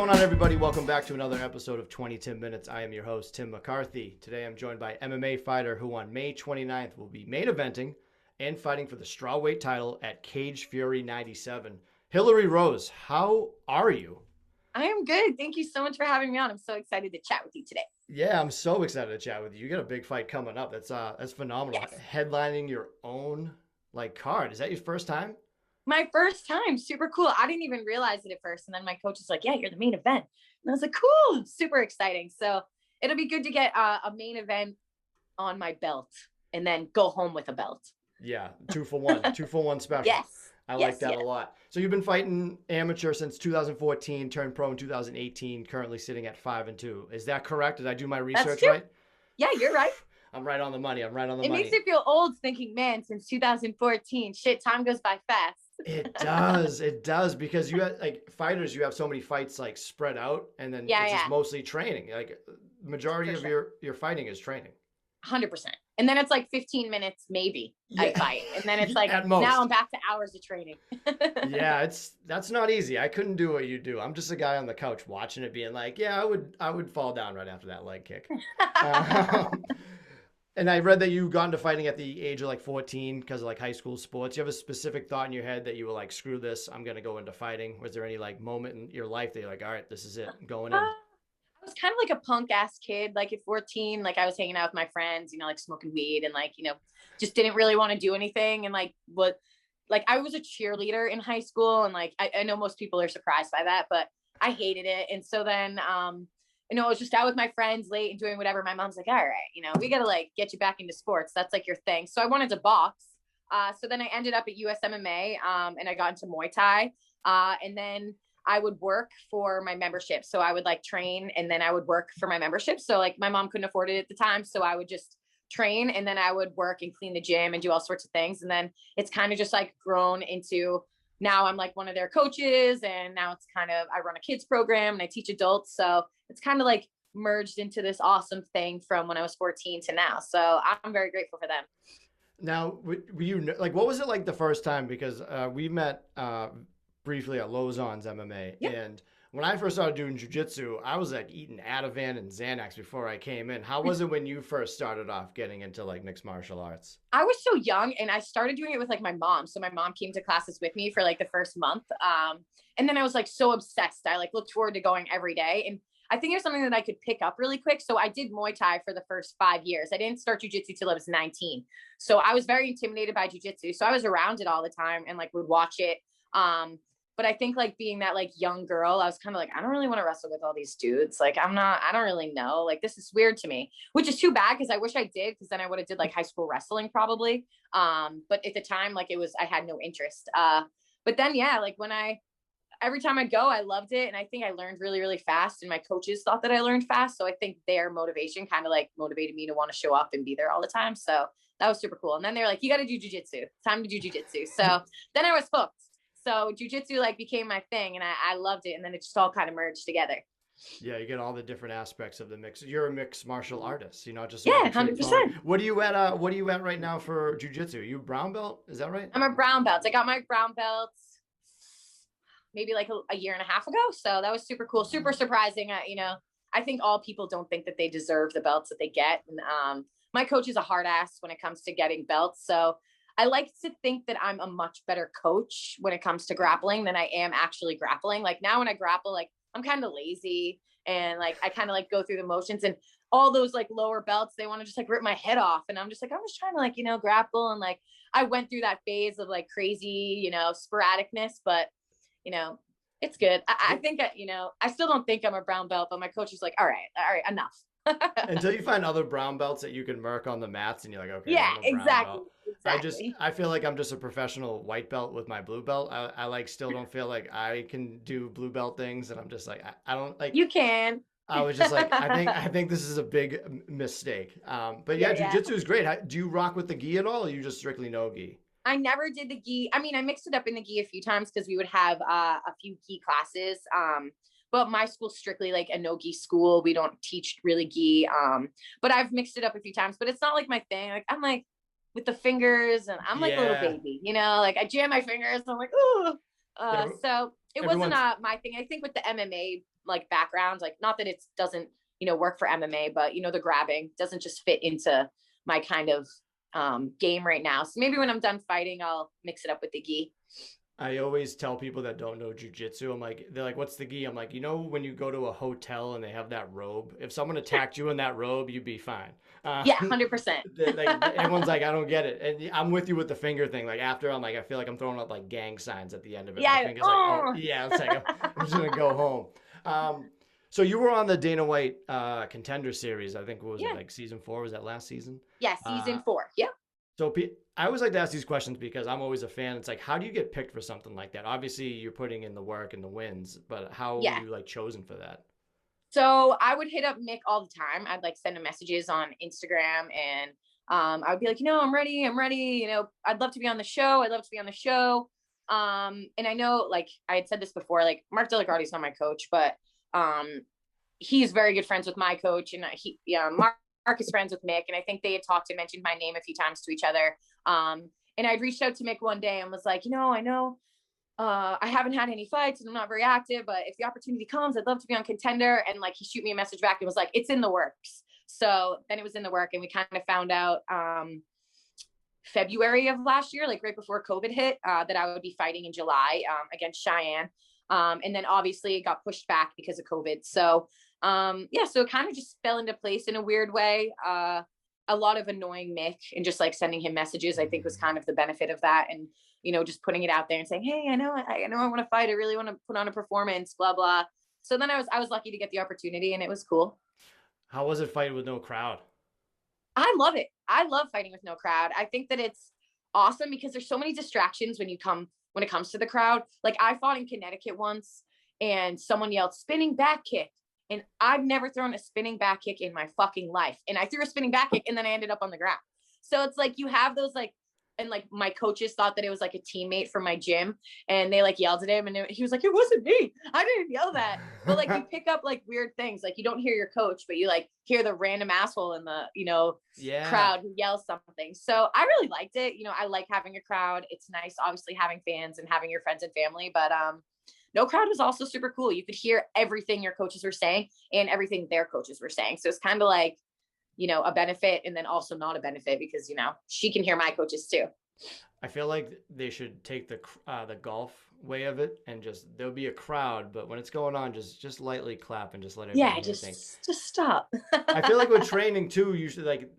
going on, everybody? Welcome back to another episode of 20 Minutes. I am your host, Tim McCarthy. Today I'm joined by MMA Fighter, who on May 29th will be main eventing and fighting for the Strawweight Title at Cage Fury 97. Hilarie Rose, how are you? I am good. Thank you so much for having me on. I'm so excited to chat with you today. Yeah, I'm so excited to chat with you. You got a big fight coming up. That's phenomenal. Yes. Headlining your own card. Is that your first time? My first time. Super cool. I didn't even realize it at first. And then my coach was like, yeah, you're the main event. And I was like, cool. Super exciting. So it'll be good to get a main event on my belt and then go home with a belt. Yeah, 2-for-1, 2-for-1 special. Yes. I like that a lot. So you've been fighting amateur since 2014, turned pro in 2018, currently sitting at 5-2. Is that correct? Did I do my research right? Yeah, you're right. I'm right on the money. I'm right on the money. It makes you feel old thinking, man, since 2014, shit, time goes by fast. It does. It does, because you have fighters, you have so many fights spread out, and then it's just mostly training. Majority of your fighting is training. 100%. And then it's 15 minutes maybe I fight. And then it's now I'm back to hours of training. Yeah, that's not easy. I couldn't do what you do. I'm just a guy on the couch watching it being I would fall down right after that leg kick. And I read that you got into fighting at the age of 14 because of high school sports. You have a specific thought in your head that you were screw this, I'm going to go into fighting? Was there any moment in your life that you're all right, this is it, I'm going in? I was kind of a punk ass kid. At 14, I was hanging out with my friends, smoking weed and just didn't really want to do anything. And I was a cheerleader in high school. And I know most people are surprised by that, but I hated it. And so then, I was just out with my friends late and doing whatever. My mom's like, all right, we got to get you back into sports. That's your thing. So I wanted to box. So then I ended up at USMMA and I got into Muay Thai. And then I would work for my membership. So I would train and then I would work for my membership. So my mom couldn't afford it at the time. So I would just train and then I would work and clean the gym and do all sorts of things. And then it's kind of just grown into now I'm one of their coaches, and now it's kind of, I run a kids program and I teach adults. So it's kind of merged into this awesome thing from when I was 14 to now. So I'm very grateful for them. Now, were you what was it like the first time? Because we met briefly at Lozon's MMA. Yep. And when I first started doing jiu-jitsu, I was eating Ativan and Xanax before I came in. How was it when you first started off getting into mixed martial arts? I was so young and I started doing it with my mom. So my mom came to classes with me for the first month. And then I was so obsessed. I looked forward to going every day. And I think it was something that I could pick up really quick. So I did Muay Thai for the first 5 years. I didn't start jiu-jitsu till I was 19. So I was very intimidated by jiu-jitsu. So I was around it all the time and would watch it. But I think being that young girl, I was kind of I don't really want to wrestle with all these dudes. I don't really know. This is weird to me, which is too bad because I wish I did, because then I would have did high school wrestling probably. But at the time, I had no interest. But then, yeah, every time I go, I loved it. And I think I learned really, really fast. And my coaches thought that I learned fast. So I think their motivation kind of motivated me to want to show up and be there all the time. So that was super cool. And then they're you got to do jujitsu. Time to do jujitsu. So then I was hooked. So jiu-jitsu became my thing and I loved it. And then it just all kind of merged together. Yeah, you get all the different aspects of the mix. You're a mixed martial artist, not just 100%. What are you at right now for jiu-jitsu? You brown belt? Is that right? I'm a brown belt. I got my brown belts maybe a year and a half ago. So that was super cool, super surprising. I think all people don't think that they deserve the belts that they get. And my coach is a hard ass when it comes to getting belts. So I like to think that I'm a much better coach when it comes to grappling than I am actually grappling. Now when I grapple, I'm kind of lazy and I kind of go through the motions, and all those lower belts, they want to just rip my head off. And I'm just I'm just trying to grapple. And I went through that phase of crazy, sporadicness, but it's good. I think, I still don't think I'm a brown belt, but my coach is all right, enough. Until you find other brown belts that you can murk on the mats and you're okay. Yeah, exactly. I feel I'm just a professional white belt with my blue belt. I still don't feel I can do blue belt things, and I'm just I don't You can. I was just I think this is a big mistake. But yeah, jiu-jitsu is great. Do you rock with the gi at all, or you just strictly no gi? I never did the gi. I mean, I mixed it up in the gi a few times because we would have a few gi classes. But my school's strictly a no gi school. We don't teach really gi. But I've mixed it up a few times, but it's not my thing. I'm with the fingers, and I'm a little baby, I jam my fingers and I'm ooh. So it wasn't my thing. I think with the MMA like background, like not that it doesn't, work for MMA, but the grabbing doesn't just fit into my kind of game right now. So maybe when I'm done fighting, I'll mix it up with the gi. I always tell people that don't know jujitsu, they're like, what's the gi? I'm like, when you go to a hotel and they have that robe, if someone attacked you in that robe, you'd be fine. Yeah, 100%. Like everyone's like, I don't get it. And I'm with you with the finger thing. Like after I'm like, I feel like I'm throwing up like gang signs at the end of it. Yeah. My finger's like, oh yeah, it's like, I'm just going to go home. So you were on the Dana White Contender Series. I think, what was it, like season 4? Was that last season? Yeah, season 4. Yep. So I always like to ask these questions because I'm always a fan. It's like, how do you get picked for something like that? Obviously, you're putting in the work and the wins, but how were you like chosen for that? So I would hit up Mick all the time. I'd like send him messages on Instagram, and I would be like, I'm ready. I'd love to be on the show. And I know, like I had said this before, like Mark Delagardi's not my coach, but he's very good friends with my coach, and Mark is friends with Mick, and I think they had talked and mentioned my name a few times to each other. And I'd reached out to Mick one day and was like, I know I haven't had any fights and I'm not very active, but if the opportunity comes, I'd love to be on Contender. And like, he shoot me a message back and was like, it's in the works. So then it was in the work, and we kind of found out February of last year, like right before COVID hit, that I would be fighting in July against Cheyenne. And then obviously it got pushed back because of COVID. So so it kind of just fell into place in a weird way. A lot of annoying Mick and just like sending him messages, I think was kind of the benefit of that. And, just putting it out there and saying, hey, I know I want to fight. I really want to put on a performance, blah, blah. So then I was lucky to get the opportunity, and it was cool. How was it fighting with no crowd? I love it. I love fighting with no crowd. I think that it's awesome because there's so many distractions when it comes to the crowd. Like I fought in Connecticut once and someone yelled spinning back kick. And I've never thrown a spinning back kick in my fucking life. And I threw a spinning back kick and then I ended up on the ground. So it's like, you have those like, and like my coaches thought that it was like a teammate from my gym, and they like yelled at him, and he was like, it wasn't me. I didn't yell that. But like you pick up like weird things. Like you don't hear your coach, but you like hear the random asshole in the, crowd who yells something. So I really liked it. I like having a crowd. It's nice, obviously, having fans and having your friends and family, but no crowd was also super cool. You could hear everything your coaches were saying and everything their coaches were saying. So it's kind of like, a benefit and then also not a benefit because, she can hear my coaches too. I feel like they should take the golf way of it and there'll be a crowd, but when it's going on, just lightly clap and just let everyone just stop. I feel like with training too, you should like,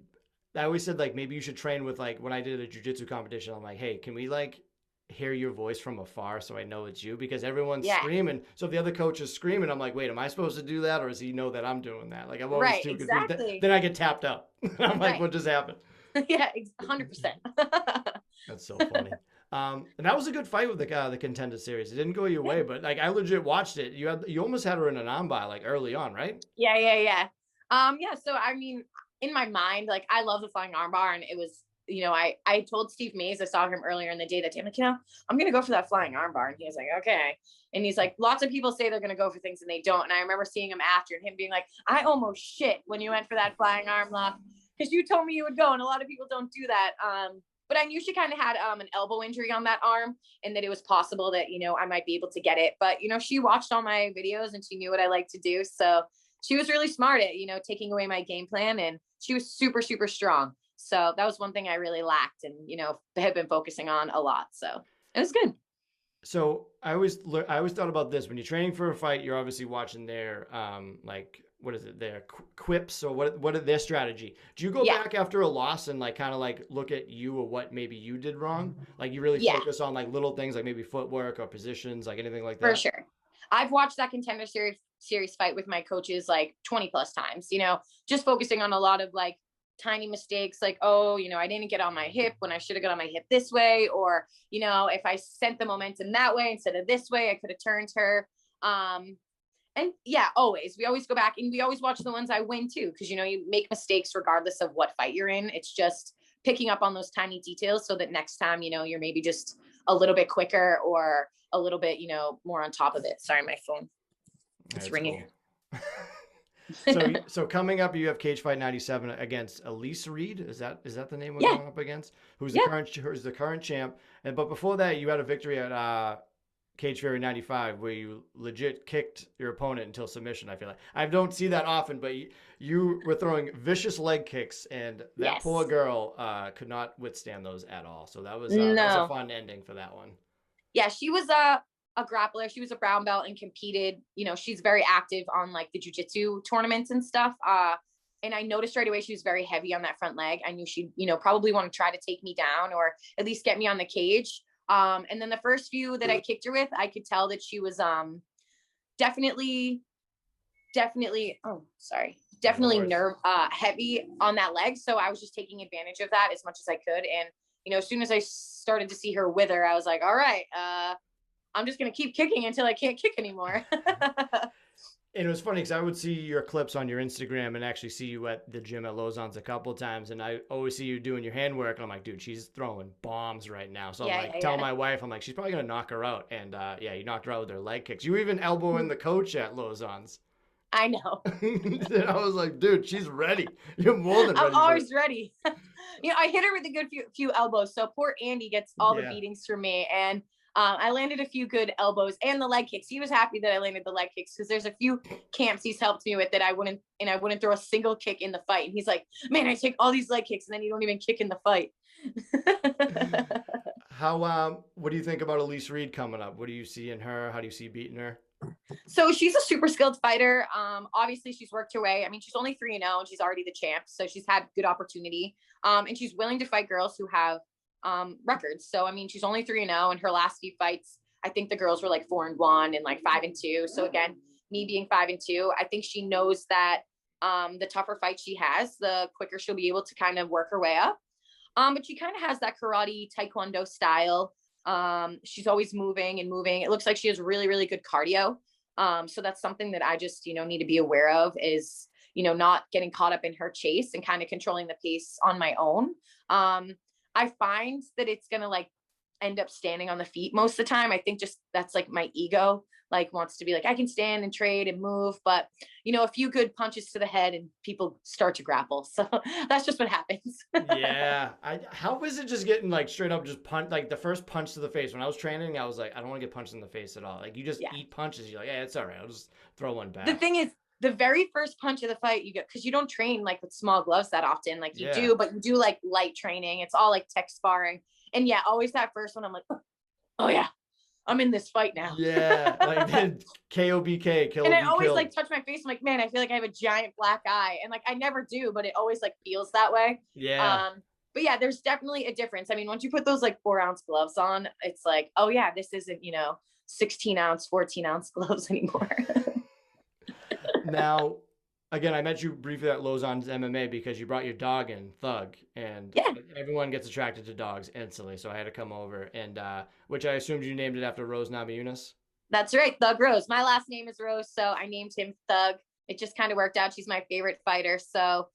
I always said like, maybe you should train with like, when I did a jiu-jitsu competition, I'm like, hey, can we like hear your voice from afar so I know it's you, because everyone's screaming. So if the other coach is screaming, I'm like, wait, am I supposed to do that, or does he know that I'm doing that? Like I'm always too confused. Then I get tapped out. I'm like, what just happened? Yeah, 100%. That's so funny. And that was a good fight with the Contender Series. It didn't go your way, but like I legit watched it. You almost had her in an armbar like early on, right? Yeah. So I mean, in my mind, like I love the flying armbar, and it was, I told Steve Mays, I saw him earlier in the day that day, I'm like, I'm gonna go for that flying armbar, and he was like, okay. And he's like, lots of people say they're gonna go for things and they don't. And I remember seeing him after and him being like, I almost shit when you went for that flying arm lock because you told me you would go, and a lot of people don't do that. But I knew she kind of had an elbow injury on that arm, and that it was possible that, I might be able to get it. But, she watched all my videos and she knew what I like to do. So she was really smart at, taking away my game plan, and she was super, super strong. So that was one thing I really lacked and, had been focusing on a lot. So it was good. So I always thought about this when you're training for a fight, you're obviously watching their, what is it? Their quips, or what are their strategy? Do you go back after a loss and like kind of like look at you or what maybe you did wrong? Like you really focus on like little things like maybe footwork or positions, like anything like that? For sure. I've watched that Contender Series fight with my coaches like 20 plus times, just focusing on a lot of like tiny mistakes, like, I didn't get on my hip when I should have got on my hip this way, or, if I sent the momentum that way instead of this way, I could have turned her. And always, we always go back and we always watch the ones I win too. Cause you make mistakes regardless of what fight you're in. It's just picking up on those tiny details so that next time, you're maybe just a little bit quicker or a little bit, more on top of it. Sorry, my phone. It's ringing. Cool. So coming up, you have Cage Fight 97 against Elise Reed. Is that the name we're going up against? Who's the current champ? But before that, you had a victory at Cage Fury 95 where you legit kicked your opponent until submission. I feel like I don't see that often, but you were throwing vicious leg kicks, and that poor girl could not withstand those at all. So that was a fun ending for that one. Yeah, she was a grappler. She was a brown belt and competed. You know, she's very active on like the jiu-jitsu tournaments and stuff. And I noticed right away she was very heavy on that front leg. I knew she'd, you know, probably want to try to take me down or at least get me on the cage. And then the first few that I kicked her with, I could tell that she was definitely heavy on that leg. So I was just taking advantage of that as much as I could. And, you know, as soon as I started to see her wither, I was like, all right, I'm just going to keep kicking until I can't kick anymore. And it was funny because I would see your clips on your Instagram and actually see you at the gym at Lausanne's a couple of times. And I always see you doing your handwork. And I'm like, dude, she's throwing bombs right now. So I'm like, telling my wife, I'm like, she's probably going to knock her out. And you knocked her out with her leg kicks. You even elbowing the coach at Lausanne's. I know. And I was like, dude, she's ready. You're more than ready. I'm always ready. You know, I hit her with a good few elbows. So poor Andy gets all the beatings from me. And I landed a few good elbows and the leg kicks. He was happy that I landed the leg kicks because there's a few camps he's helped me with that I wouldn't throw a single kick in the fight. And he's like, man, I take all these leg kicks and then you don't even kick in the fight. What do you think about Elise Reed coming up? What do you see in her? How do you see beating her? So she's a super skilled fighter. Obviously she's worked her way. I mean, she's only 3-0 and she's already the champ. So she's had good opportunity. And she's willing to fight girls who have records. So, I mean, she's only 3-0 and her last few fights, I think the girls were like 4-1 and like 5-2. So again, me being 5-2, I think she knows that, the tougher fight she has, the quicker she'll be able to kind of work her way up. But she kind of has that karate taekwondo style. She's always moving and moving. It looks like she has really, really good cardio. So that's something that I just, you know, need to be aware of is, you know, not getting caught up in her chase and kind of controlling the pace on my own. I find that it's going to like end up standing on the feet most of the time. I think just that's like my ego, like wants to be like, I can stand and trade and move, but you know, a few good punches to the head and people start to grapple. So that's just what happens. Yeah. How was it just getting like straight up just punch, like the first punch to the face when I was training, I was like, I don't want to get punched in the face at all. Like you just eat punches. You're like, yeah, it's all right. I'll just throw one back. The thing is, the very first punch of the fight you get, because you don't train like with small gloves that often, like you do, but you do like light training. It's all like tech sparring. And yeah, always that first one, I'm like, oh yeah, I'm in this fight now. Yeah, like KOBK, kill. And I always like touch my face. I'm like, man, I feel like I have a giant black eye. And like, I never do, but it always like feels that way. Yeah. But yeah, there's definitely a difference. I mean, once you put those like 4-ounce gloves on, it's like, oh yeah, this isn't, you know, 16-ounce, 14-ounce gloves anymore. Now, again, I met you briefly at Lausanne's MMA because you brought your dog in, Thug, and everyone gets attracted to dogs instantly. So I had to come over, and which I assumed you named it after Rose Namajunas. That's right, Thug Rose. My last name is Rose, so I named him Thug. It just kind of worked out. She's my favorite fighter, so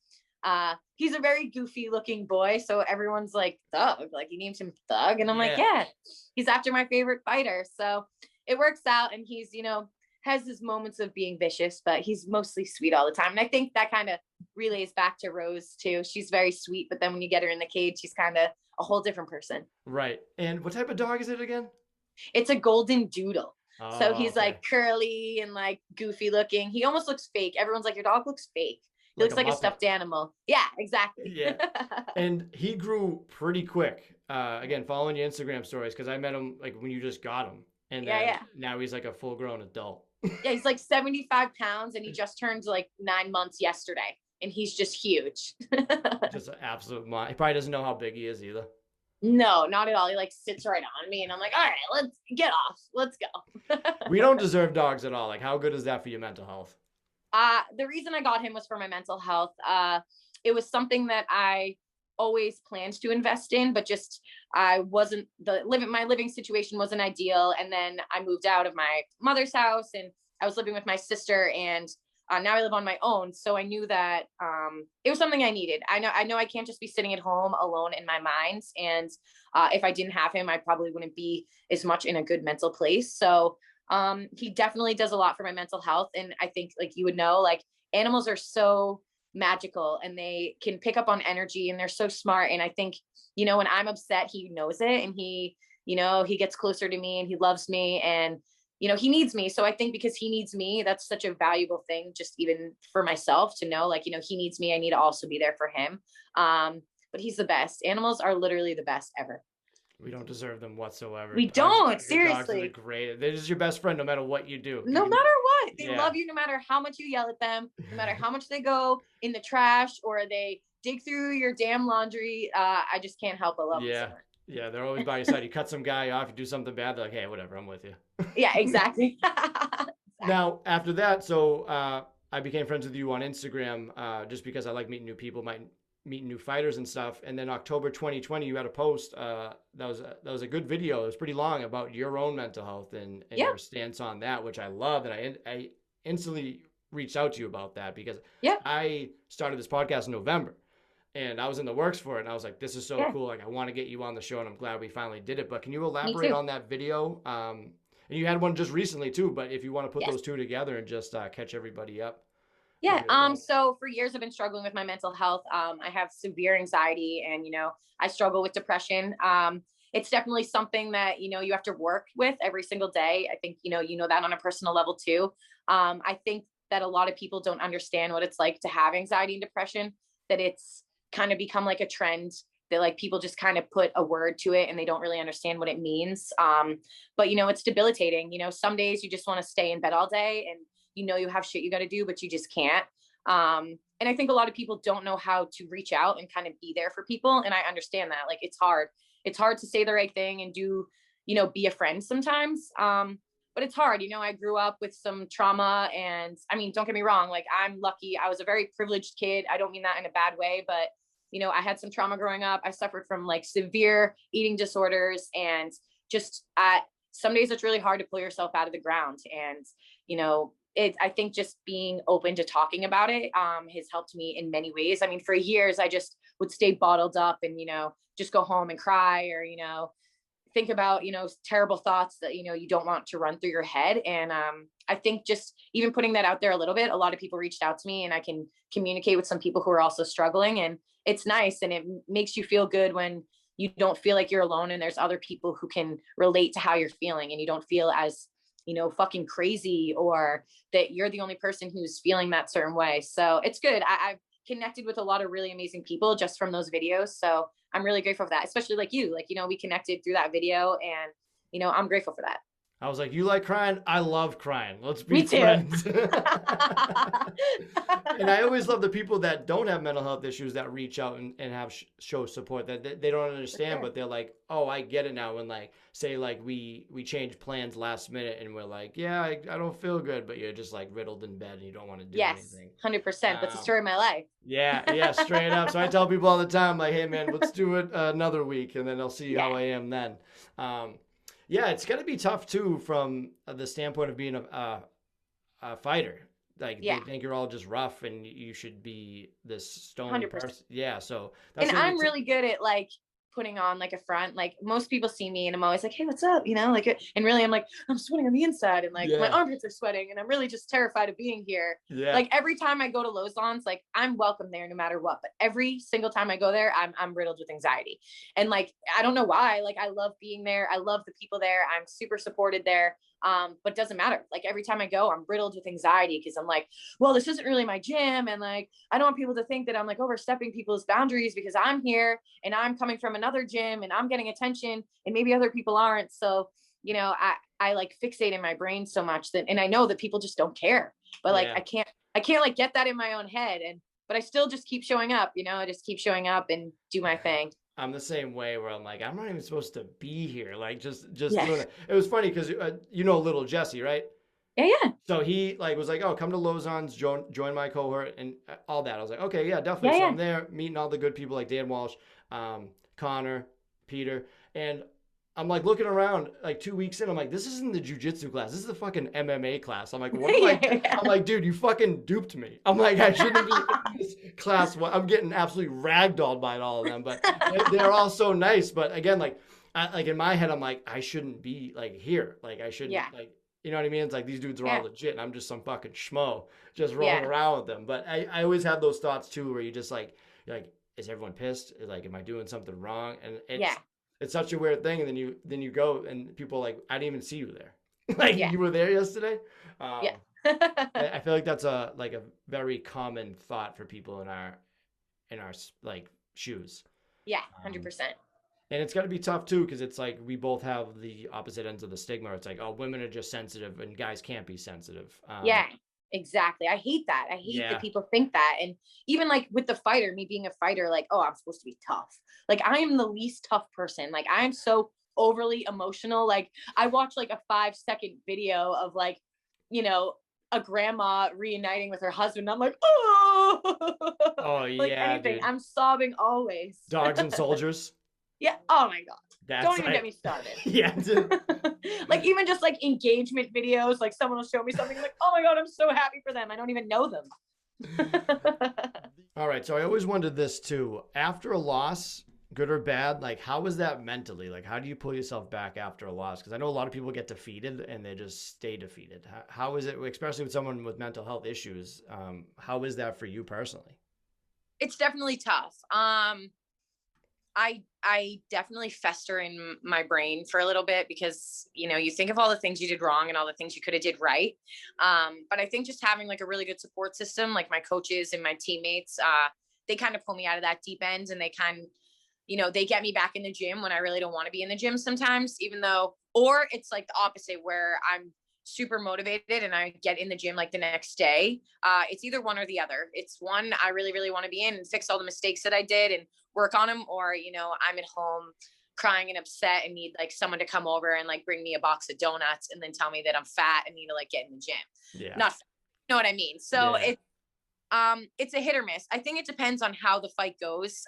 he's a very goofy looking boy. So everyone's like, Thug, like you named him Thug, and I'm like, yeah, he's after my favorite fighter. So it works out, and he's, you know, has his moments of being vicious, but he's mostly sweet all the time. And I think that kind of relays back to Rose too. She's very sweet, but then when you get her in the cage, she's kind of a whole different person. Right. And what type of dog is it again? It's a golden doodle. Oh, so he's like curly and like goofy looking. He almost looks fake. Everyone's like, your dog looks fake. He looks like a stuffed animal. Yeah, exactly. Yeah. And he grew pretty quick. Again, following your Instagram stories, because I met him like when you just got him. And now he's like a full grown adult. Yeah, he's like 75 pounds and he just turned like 9 months yesterday. And he's just huge. Just an absolute mind. He probably doesn't know how big he is either. No, not at all. He like sits right on me and I'm like, all right, let's get off. Let's go. We don't deserve dogs at all. Like, how good is that for your mental health? The reason I got him was for my mental health. It was something that I always planned to invest in, but just I wasn't my living situation wasn't ideal. And then I moved out of my mother's house and I was living with my sister, and now I live on my own. So I knew that it was something I needed. I know I can't just be sitting at home alone in my mind. And if I didn't have him, I probably wouldn't be as much in a good mental place. So he definitely does a lot for my mental health. And I think, like you would know, like animals are so magical and they can pick up on energy and they're so smart. And I think, you know, when I'm upset, he knows it and he you know, he gets closer to me and he loves me, and, you know, he needs me. So I think because he needs me, that's such a valuable thing, just even for myself to know, like, you know, he needs me. I need to also be there for him. But he's the best. Animals are literally the best ever. We don't deserve them whatsoever. We Dogs, don't, your dogs are the seriously. great. They're just your best friend no matter what you do. No matter what, they Yeah. love you no matter how much you yell at them, no matter how much they go in the trash or they dig through your damn laundry. I just can't help but love them so Yeah. much. Yeah, they're always by your side. You cut some guy off, you do something bad, they're like, hey, whatever, I'm with you. Yeah, exactly. Now, after that, so I became friends with you on Instagram just because I like meeting new people, meeting new fighters and stuff. And then October 2020, you had a post that was a good video. It was pretty long about your own mental health and Yeah. your stance on that, which I loved. And I instantly reached out to you about that because Yeah. I started this podcast in November. And I was in the works for it, and I was like, "This is so cool! Like, I want to get you on the show, and I'm glad we finally did it." But can you elaborate on that video? And you had one just recently too. But if you want to put those two together and just catch everybody up. Yeah. So for years I've been struggling with my mental health. I have severe anxiety, and, you know, I struggle with depression. It's definitely something that, you know, you have to work with every single day. I think, you know that on a personal level too. I think that a lot of people don't understand what it's like to have anxiety and depression, that it's kind of become like a trend that, like, people just kind of put a word to it and they don't really understand what it means. But, you know, it's debilitating. You know, some days you just want to stay in bed all day, and, you know, you have shit you got to do, but you just can't. And I think a lot of people don't know how to reach out and kind of be there for people. And I understand that, like, it's hard. It's hard to say the right thing and do, you know, be a friend sometimes. But it's hard. You know, I grew up with some trauma, and I mean, don't get me wrong. Like, I'm lucky. I was a very privileged kid. I don't mean that in a bad way, but, you know, I had some trauma growing up. I suffered from like severe eating disorders, and just some days it's really hard to pull yourself out of the ground. And, you know, I think just being open to talking about it has helped me in many ways. I mean, for years, I just would stay bottled up and, you know, just go home and cry, or, you know, think about, you know, terrible thoughts that, you know, you don't want to run through your head. And I think just even putting that out there a little bit, a lot of people reached out to me, and I can communicate with some people who are also struggling, and it's nice. And it makes you feel good when you don't feel like you're alone, and there's other people who can relate to how you're feeling, and you don't feel as, you know, fucking crazy, or that you're the only person who's feeling that certain way. So it's good. I've connected with a lot of really amazing people just from those videos. So I'm really grateful for that, especially like you, like, you know, we connected through that video, and, you know, I'm grateful for that. I was like, you like crying? I love crying. Let's be Me too. friends. And I always love the people that don't have mental health issues that reach out and have show support, that they don't understand, but they're like, oh, I get it now. And like, say like we change plans last minute, and we're like, yeah, I don't feel good, but you're just like riddled in bed and you don't want to do anything. 100%. That's the story of my life. Yeah, straight up. So I tell people all the time, like, hey man, let's do it another week, and then I'll see how I am then. Yeah, it's got to be tough too from the standpoint of being a fighter. Like, they think you're all just rough and you should be this stone 100%. person. Yeah, so that's, and I'm really good at like putting on like a front. Like, most people see me and I'm always like, hey, what's up? You know, like, and really I'm like, I'm sweating on the inside, and like my armpits are sweating, and I'm really just terrified of being here. Like, every time I go to Lausanne's, like, I'm welcome there no matter what, but every single time I go there, I'm riddled with anxiety. And like, I don't know why. Like, I love being there. I love the people there. I'm super supported there. But it doesn't matter. Like, every time I go, I'm riddled with anxiety, because I'm like, well, this isn't really my gym. And like, I don't want people to think that I'm like overstepping people's boundaries because I'm here and I'm coming from another gym and I'm getting attention and maybe other people aren't. So, you know, I like fixate in my brain so much that, and I know that people just don't care, but like, I can't like get that in my own head. But I still just keep showing up, you know, I just keep showing up and do my thing. I'm the same way, where I'm like, I'm not even supposed to be here. Like, just doing it. It was funny because you know little Jesse, right? Yeah. So he like was like, oh, come to Lausanne's, join my cohort and all that. I was like, okay, yeah, definitely. So I'm there meeting all the good people like Dan Walsh, Connor, Peter, and I'm like looking around like 2 weeks in. I'm like, this isn't the jiu-jitsu class. This is the fucking MMA class. I'm like, what am I? I'm like, dude, you fucking duped me. I'm like, I shouldn't be in this class. I'm getting absolutely ragdolled by all of them, but they're all so nice. But again, like, like in my head, I'm like, I shouldn't be like here. Like, I shouldn't like, you know what I mean? It's like these dudes are all legit, and I'm just some fucking schmo just rolling around with them. But I always have those thoughts too, where you just like, you're like, is everyone pissed? Like, am I doing something wrong? And it's It's such a weird thing. And then you go and people are like, I didn't even see you there. Like Yeah. you were there yesterday. Yeah. I feel like that's a very common thought for people in our like shoes. Yeah. Um, 100%. and it's got to be tough too, because it's like we both have the opposite ends of the stigma. It's like, oh, women are just sensitive and guys can't be sensitive. Yeah, exactly. I hate that. I hate that Yeah. people think that. And even like with the fighter, me being a fighter, like, oh, I'm supposed to be tough. Like I am the least tough person. Like I'm so overly emotional. Like I watch like a 5-second video of like, you know, a grandma reuniting with her husband. I'm like, oh, Oh like yeah, anything. dude. I'm sobbing always. Dogs and soldiers. Yeah. Oh my God. That's Don't even like, get me started. yeah, dude. Like even just like engagement videos, like someone will show me something like, oh my God, I'm so happy for them. I don't even know them. All right, so I always wondered this too. After a loss, good or bad, like how was that mentally? Like how do you pull yourself back after a loss? Because I know a lot of people get defeated and they just stay defeated. How is it, especially with someone with mental health issues? How is that for you personally? It's definitely tough. I definitely fester in my brain for a little bit because, you know, you think of all the things you did wrong and all the things you could have did right. But I think just having like a really good support system, like my coaches and my teammates, they kind of pull me out of that deep end and they kind of, you know, they get me back in the gym when I really don't want to be in the gym sometimes, even though, or it's like the opposite where I'm super motivated and I get in the gym like the next day. It's either one or the other. It's one I really, really want to be in and fix all the mistakes that I did and work on them, or, you know, I'm at home crying and upset and need like someone to come over and like bring me a box of donuts and then tell me that I'm fat and need to like get in the gym. Yeah. Not, you know what I mean? So Yeah. it's a hit or miss. I think it depends on how the fight goes.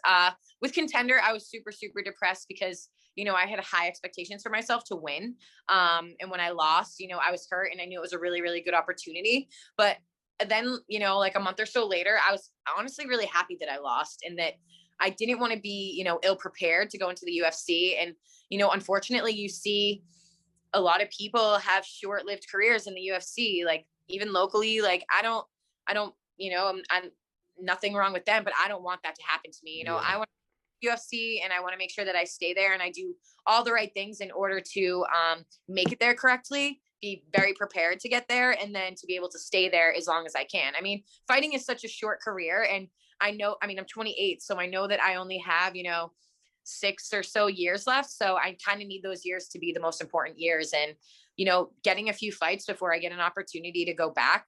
With Contender, I was super, super depressed because, you know, I had high expectations for myself to win. And when I lost, you know, I was hurt and I knew it was a really, really good opportunity. But then, you know, like a month or so later, I was honestly really happy that I lost and that I didn't want to be, you know, ill prepared to go into the UFC. And, you know, unfortunately, you see a lot of people have short-lived careers in the UFC, like even locally. Like I don't, you know, I'm nothing wrong with them, but I don't want that to happen to me. You know, Yeah. I want UFC and I want to make sure that I stay there and I do all the right things in order to make it there correctly, be very prepared to get there, and then to be able to stay there as long as I can. I mean, fighting is such a short career, and I know, I mean, I'm 28, so I know that I only have, you know, 6 or so years left. So I kind of need those years to be the most important years. And, you know, getting a few fights before I get an opportunity to go back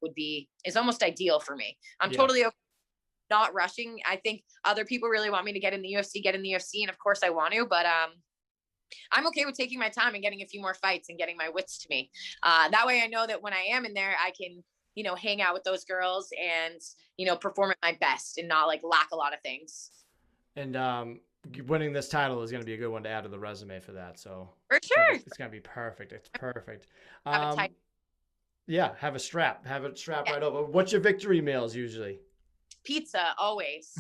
is almost ideal for me. I'm Yeah. totally okay not rushing. I think other people really want me to get in the UFC. And of course I want to, but I'm okay with taking my time and getting a few more fights and getting my wits to me. That way I know that when I am in there, I can, you know, hang out with those girls and, you know, perform at my best and not like lack a lot of things. And winning this title is going to be a good one to add to the resume for that. So For sure. it's going to be perfect. It's perfect. Have a tight. Yeah, have a strap. Have it strapped Yeah. right over. What's your victory meals usually? Pizza always.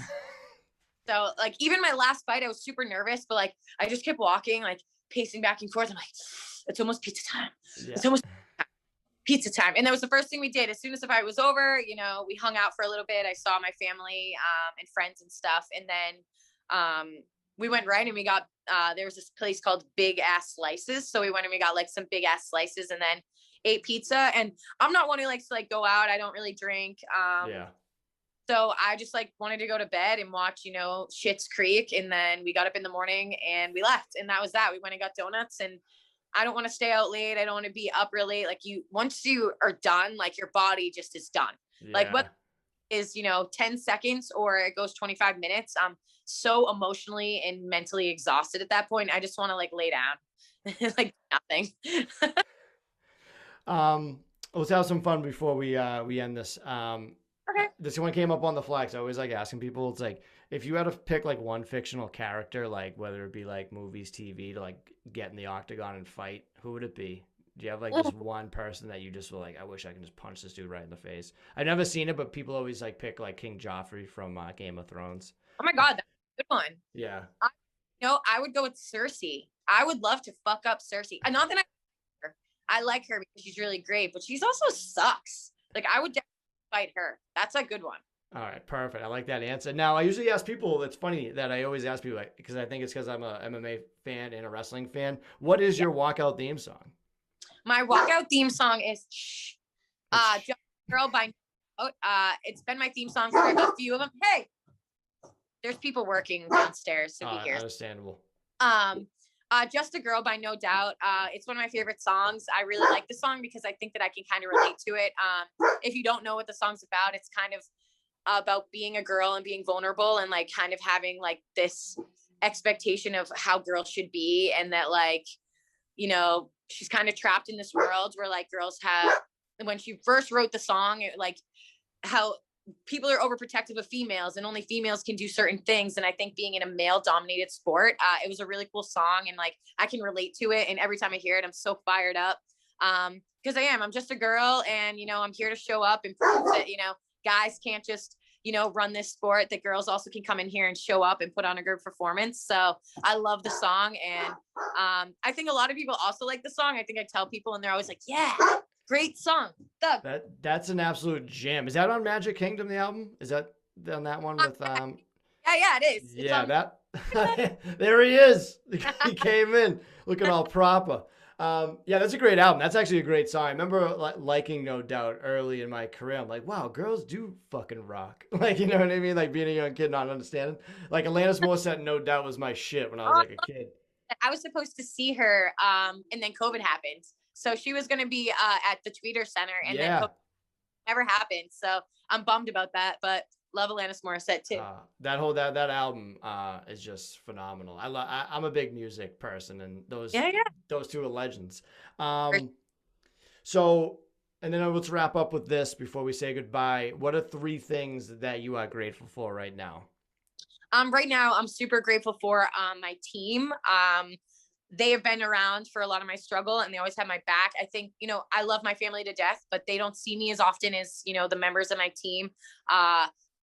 So like even my last fight, I was super nervous, but like I just kept walking, like pacing back and forth. I'm like, it's almost pizza time. Yeah. It's almost pizza time. And that was the first thing we did. As soon as the fight was over, you know, we hung out for a little bit. I saw my family and friends and stuff. And then we went right and we got, there was this place called Big Ass Slices. So we went and we got like some big ass slices and then ate pizza. And I'm not one who likes to like go out. I don't really drink. Yeah. So I just like wanted to go to bed and watch, you know, Schitt's Creek. And then we got up in the morning and we left. And that was that. We went and got donuts, and I don't want to stay out late. I don't want to be up really late. Like once you are done, like your body just is done. Yeah. Like what is, you know, 10 seconds or it goes 25 minutes. I'm so emotionally and mentally exhausted at that point. I just want to like lay down. Like nothing. Let's have some fun before we end this. Okay. This one came up on the flags. I always like asking people. It's like if you had to pick like one fictional character, like whether it be like movies, TV, to like get in the octagon and fight, who would it be? Do you have like just one person that you just were like, I wish I can just punch this dude right in the face? I've never seen it, but people always like pick like King Joffrey from Game of Thrones. Oh my God, that's a good one. Yeah. I would go with Cersei. I would love to fuck up Cersei. Not that I like her because she's really great, but she's also sucks. Like I would definitely fight her. That's a good one. All right, perfect. I like that answer. Now, I usually ask people, it's funny that I always ask people, like, because I think it's because I'm a MMA fan and a wrestling fan. What is your walkout theme song? My walkout theme song is Just a Girl by it's been my theme song for a few of them. Hey, there's people working downstairs, so be here. Understandable. Just a Girl by No Doubt. It's one of my favorite songs. I really like the song because I think that I can kind of relate to it. If you don't know what the song's about, it's kind of about being a girl and being vulnerable and like kind of having like this expectation of how girls should be, and that like, you know, she's kind of trapped in this world where like girls have, when she first wrote the song, it, like how people are overprotective of females and only females can do certain things. And I think being in a male dominated sport, it was a really cool song, and like I can relate to it. And every time I hear it, I'm so fired up. Because I'm just a girl, and, you know, I'm here to show up and prove that, you know, guys can't just, you know, run this sport, that girls also can come in here and show up and put on a good performance. So I love the song. And I think a lot of people also like the song. I think I tell people and they're always like, yeah, great song. That's an absolute jam. Is that on Magic Kingdom, the album? Is that on that one with Yeah, it is. Yeah, that there he is. He came in looking all proper. Yeah, that's a great album. That's actually a great song. I remember liking No Doubt early in my career. I'm like, wow, girls do fucking rock. Like, you know what I mean? Like being a young kid, not understanding. Like Alanis Morissette, No Doubt was my shit when I was like a kid. I was supposed to see her, and then COVID happened. So she was going to be at the Tweeter Center, and then COVID never happened. So I'm bummed about that, but love Alanis Morissette too. That album is just phenomenal. I'm a big music person, and those two are legends. So, and then let's wrap up with this before we say goodbye. What are 3 things that you are grateful for right now? Right now, I'm super grateful for my team. They have been around for a lot of my struggle, and they always have my back. I think, you know, I love my family to death, but they don't see me as often as, you know, the members of my team.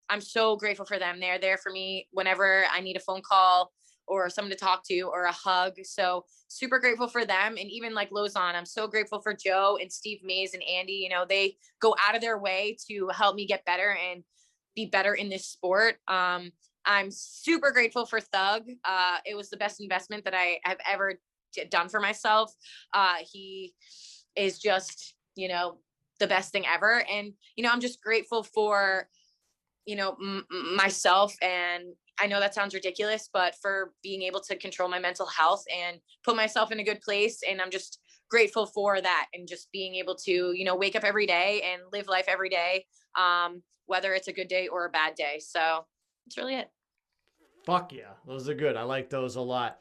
I'm so grateful for them. They're there for me whenever I need a phone call or someone to talk to or a hug. So super grateful for them. And even like Lausanne, I'm so grateful for Joe and Steve Mays and Andy. You know, they go out of their way to help me get better and be better in this sport. I'm super grateful for Thug. It was the best investment that I have ever done for myself. He is just, you know, the best thing ever. And, you know, I'm just grateful for, you know, myself. And I know that sounds ridiculous, but for being able to control my mental health and put myself in a good place. And I'm just grateful for that, and just being able to, you know, wake up every day and live life every day, whether it's a good day or a bad day. So that's really it. Fuck yeah. Those are good. I like those a lot.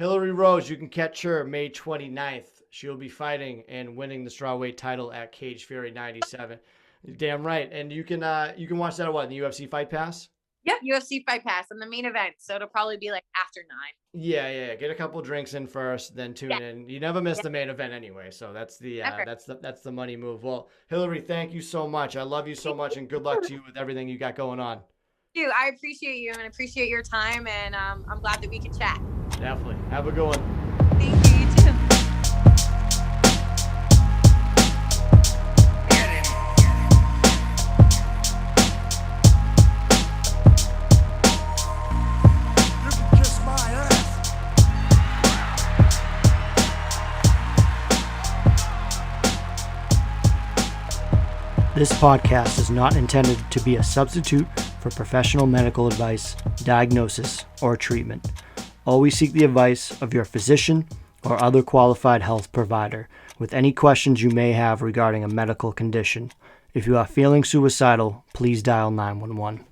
Hilarie Rose, you can catch her May 29th. She'll be fighting and winning the Strawweight title at Cage Fury 97. Damn right. And you can watch that in the UFC Fight Pass? Yep, UFC Fight Pass in the main event. So it'll probably be like after 9. Yeah. Get a couple drinks in first, then tune in. You never miss the main event anyway, so that's the money move. Well, Hilarie, thank you so much. I love you so much, and good luck to you with everything you got going on. I appreciate you and appreciate your time, and I'm glad that we could chat. Definitely. Have a good one. Thank you. You too. This podcast is not intended to be a substitute for professional medical advice, diagnosis, or treatment. Always seek the advice of your physician or other qualified health provider with any questions you may have regarding a medical condition. If you are feeling suicidal, please dial 911.